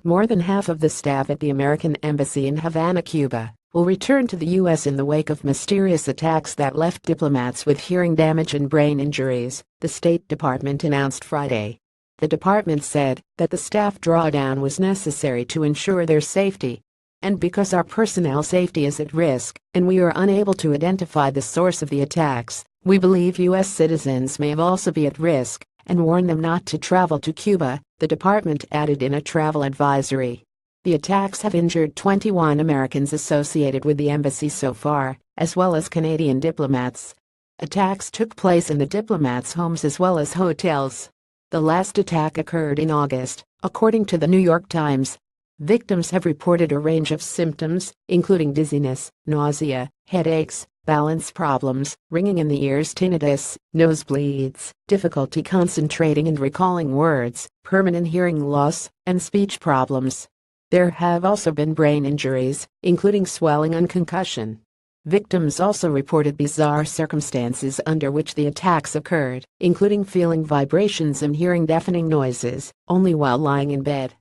More than half of the staff at the American Embassy in Havana, Cuba, will return to the U.S. in the wake of mysterious attacks that left diplomats with hearing damage and brain injuries, the State Department announced Friday. The department said that the staff drawdown was necessary to ensure their safety. And because our personnel safety is at risk, and we are unable to identify the source of the attacks, we believe U.S. citizens may also be at risk, and warn them not to travel to Cuba, the department added in a travel advisory. The attacks have injured 21 Americans associated with the embassy so far, as well as Canadian diplomats. Attacks took place in the diplomats' homes as well as hotels. The last attack occurred in August, according to the New York Times. Victims have reported a range of symptoms, including dizziness, nausea, headaches, balance problems, ringing in the ears, tinnitus, nosebleeds, difficulty concentrating and recalling words, permanent hearing loss, and speech problems. There have also been brain injuries, including swelling and concussion. Victims also reported bizarre circumstances under which the attacks occurred, including feeling vibrations and hearing deafening noises, only while lying in bed.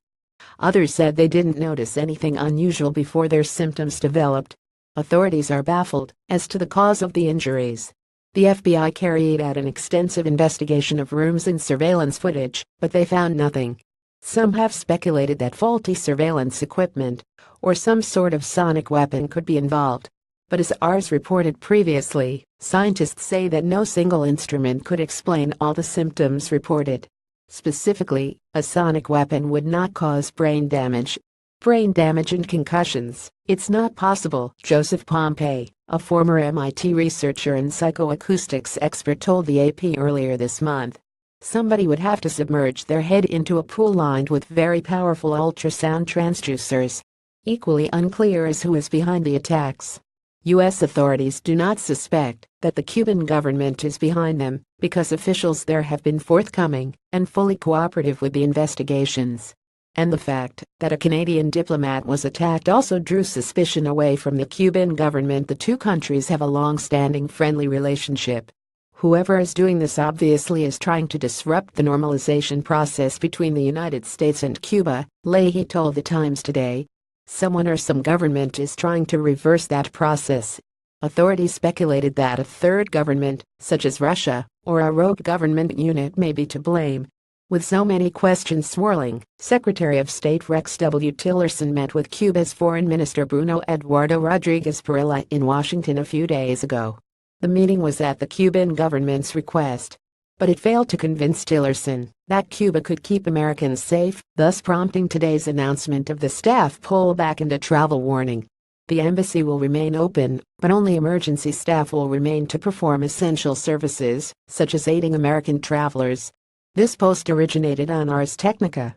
Others said they didn't notice anything unusual before their symptoms developed. Authorities are baffled as to the cause of the injuries. The FBI carried out an extensive investigation of rooms and surveillance footage, but they found nothing. Some have speculated that faulty surveillance equipment or some sort of sonic weapon could be involved. But as ours reported previously, scientists say that no single instrument could explain all the symptoms reported. Specifically, a sonic weapon would not cause brain damage. Brain damage and concussions, it's not possible, Joseph Pompey, a former MIT researcher and psychoacoustics expert, told the AP earlier this month. Somebody would have to submerge their head into a pool lined with very powerful ultrasound transducers. Equally unclear is who is behind the attacks. U.S. authorities do not suspect that the Cuban government is behind them because officials there have been forthcoming and fully cooperative with the investigations. And the fact that a Canadian diplomat was attacked also drew suspicion away from the Cuban government. The two countries have a long-standing friendly relationship. Whoever is doing this obviously is trying to disrupt the normalization process between the United States and Cuba, Leahy told the Times today. Someone or some government is trying to reverse that process. Authorities speculated that a third government, such as Russia, or a rogue government unit may be to blame. With so many questions swirling, Secretary of State Rex W. Tillerson met with Cuba's Foreign Minister Bruno Eduardo Rodriguez Parilla in Washington a few days ago. The meeting was at the Cuban government's request, but it failed to convince Tillerson that Cuba could keep Americans safe, thus prompting today's announcement of the staff pullback and a travel warning. The embassy will remain open, but only emergency staff will remain to perform essential services, such as aiding American travelers. This post originated on Ars Technica.